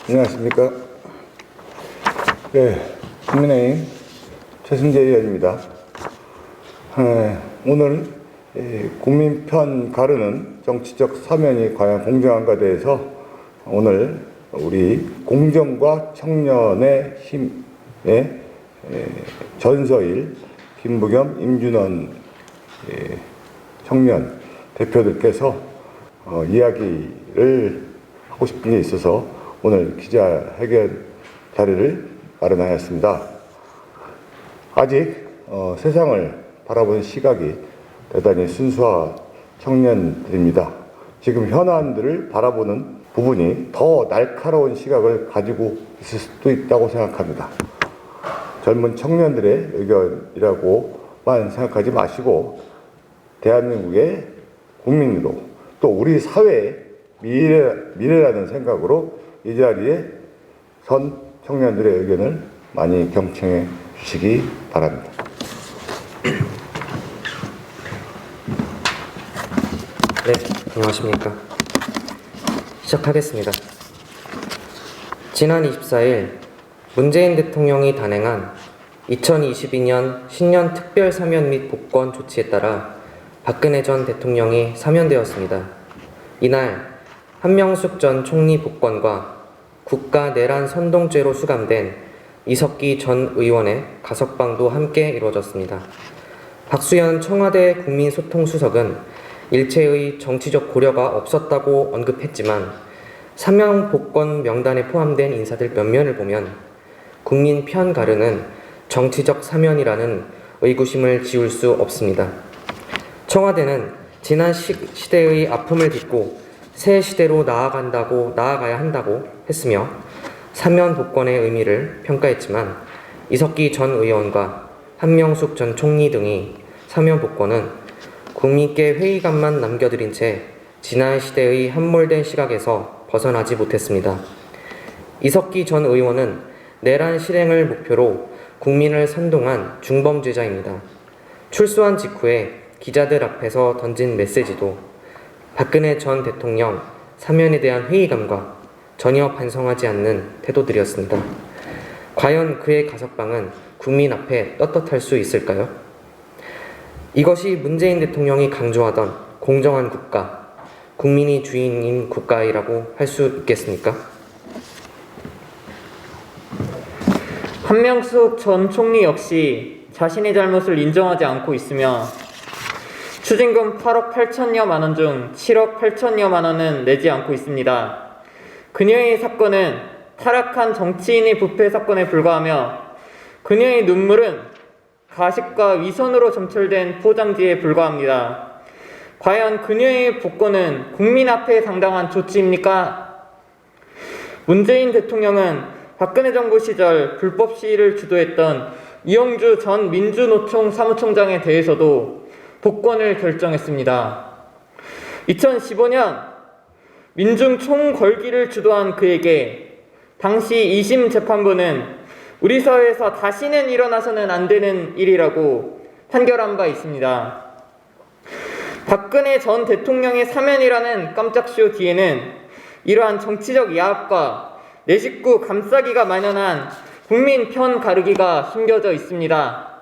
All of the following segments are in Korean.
안녕하십니까. 네, 국민의힘 최승재 의원입니다. 오늘 국민 편 가르는 정치적 사면이 과연 공정한가에 대해서 오늘 우리 공정과 청년의 힘의 전서일 김부겸, 임준원 청년 대표들께서 이야기를 하고 싶은 게 있어서 오늘 기자회견 자리를 마련하였습니다. 아직 세상을 바라보는 시각이 대단히 순수한 청년들입니다. 지금 현안들을 바라보는 부분이 더 날카로운 시각을 가지고 있을 수도 있다고 생각합니다. 젊은 청년들의 의견이라고만 생각하지 마시고 대한민국의 국민으로 또 우리 사회의 미래라는 생각으로 이 자리에 선 청년들의 의견을 많이 경청해 주시기 바랍니다. 네, 안녕하십니까. 시작하겠습니다. 지난 24일 문재인 대통령이 단행한 2022년 신년 특별 사면 및 복권 조치에 따라 박근혜 전 대통령이 사면되었습니다. 이날 한명숙 전 총리 복권과 국가 내란 선동죄로 수감된 이석기 전 의원의 가석방도 함께 이루어졌습니다. 박수현 청와대 국민소통수석은 일체의 정치적 고려가 없었다고 언급했지만 사면 복권 명단에 포함된 인사들 면면을 보면 국민 편 가르는 정치적 사면이라는 의구심을 지울 수 없습니다. 청와대는 지난 시대의 아픔을 딛고 새 시대로 나아가야 한다고 했으며 사면 복권의 의미를 평가했지만 이석기 전 의원과 한명숙 전 총리 등이 사면 복권은 국민께 회의감만 남겨드린 채 지난 시대의 함몰된 시각에서 벗어나지 못했습니다. 이석기 전 의원은 내란 실행을 목표로 국민을 선동한 중범죄자입니다. 출소한 직후에 기자들 앞에서 던진 메시지도 박근혜 전 대통령 사면에 대한 회의감과 전혀 반성하지 않는 태도들이었습니다. 과연 그의 가석방은 국민 앞에 떳떳할 수 있을까요? 이것이 문재인 대통령이 강조하던 공정한 국가, 국민이 주인인 국가이라고 할 수 있겠습니까? 한명숙 전 총리 역시 자신의 잘못을 인정하지 않고 있으며 추징금 8억 8천여만 원 중 7억 8천여만 원은 내지 않고 있습니다. 그녀의 사건은 타락한 정치인의 부패 사건에 불과하며 그녀의 눈물은 가식과 위선으로 점철된 포장지에 불과합니다. 과연 그녀의 복권은 국민 앞에 당당한 조치입니까? 문재인 대통령은 박근혜 정부 시절 불법 시위를 주도했던 이영주 전 민주노총 사무총장에 대해서도 복권을 결정했습니다. 2015년 민중 총궐기를 주도한 그에게 당시 2심 재판부는 우리 사회에서 다시는 일어나서는 안 되는 일이라고 판결한 바 있습니다. 박근혜 전 대통령의 사면이라는 깜짝쇼 뒤에는 이러한 정치적 야합과 내 식구 감싸기가 만연한 국민 편 가르기가 숨겨져 있습니다.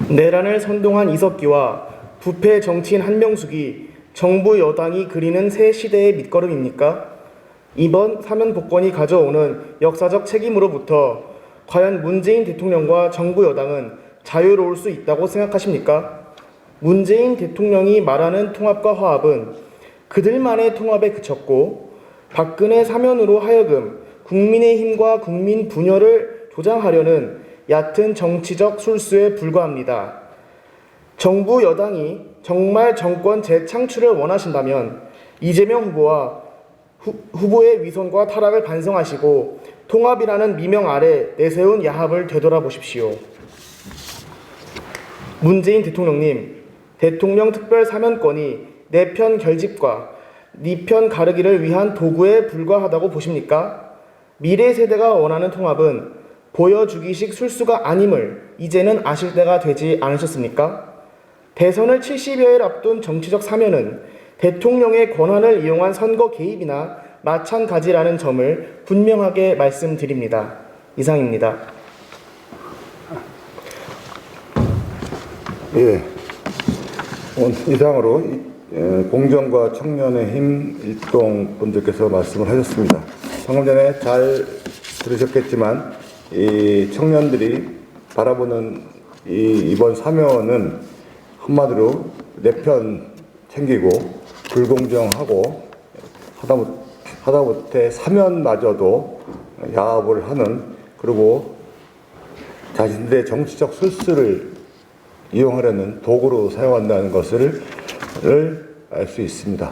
내란을 선동한 이석기와 부패 정치인 한명숙이 정부 여당이 그리는 새 시대의 밑거름입니까? 이번 사면 복권이 가져오는 역사적 책임으로부터 과연 문재인 대통령과 정부 여당은 자유로울 수 있다고 생각하십니까? 문재인 대통령이 말하는 통합과 화합은 그들만의 통합에 그쳤고 박근혜 사면으로 하여금 국민의힘과 국민 분열을 조장하려는 얕은 정치적 술수에 불과합니다. 정부 여당이 정말 정권 재창출을 원하신다면 이재명 후보와 후보의 위선과 타락을 반성하시고 통합이라는 미명 아래 내세운 야합을 되돌아보십시오. 문재인 대통령님, 대통령 특별 사면권이 내 편 결집과 네 편 가르기를 위한 도구에 불과하다고 보십니까? 미래 세대가 원하는 통합은 보여주기식 술수가 아님을 이제는 아실 때가 되지 않으셨습니까? 대선을 70여일 앞둔 정치적 사면은 대통령의 권한을 이용한 선거 개입이나 마찬가지라는 점을 분명하게 말씀드립니다. 이상입니다. 예. 이상으로 공정과 청년의 힘 일동 분들께서 말씀을 하셨습니다. 방금 전에 잘 들으셨겠지만 이 청년들이 바라보는 이번 사면은 한마디로 내 편 챙기고 불공정하고 하다못해 사면마저도 야합을 하는, 그리고 자신들의 정치적 술수를 이용하려는 도구로 사용한다는 것을 알 수 있습니다.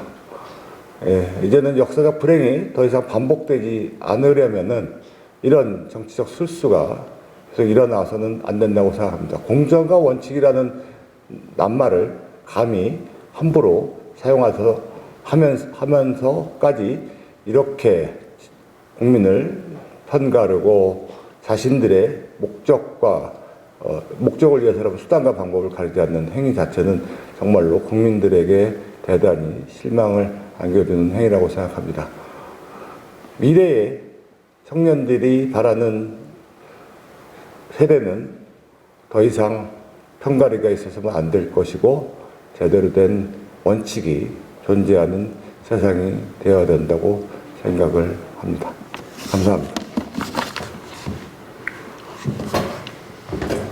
이제는 역사적 불행이 더 이상 반복되지 않으려면은 이런 정치적 술수가 계속 일어나서는 안 된다고 생각합니다. 공정과 원칙이라는 낱말을 감히 함부로 하면서까지 이렇게 국민을 편가르고 자신들의 목적을 위해서라면 수단과 방법을 가리지 않는 행위 자체는 정말로 국민들에게 대단히 실망을 안겨주는 행위라고 생각합니다. 미래의 청년들이 바라는 세대는 더 이상 편가르기가 있어서는 안 될 것이고 제대로 된 원칙이 존재하는 세상이 되어야 된다고 생각을 합니다. 감사합니다.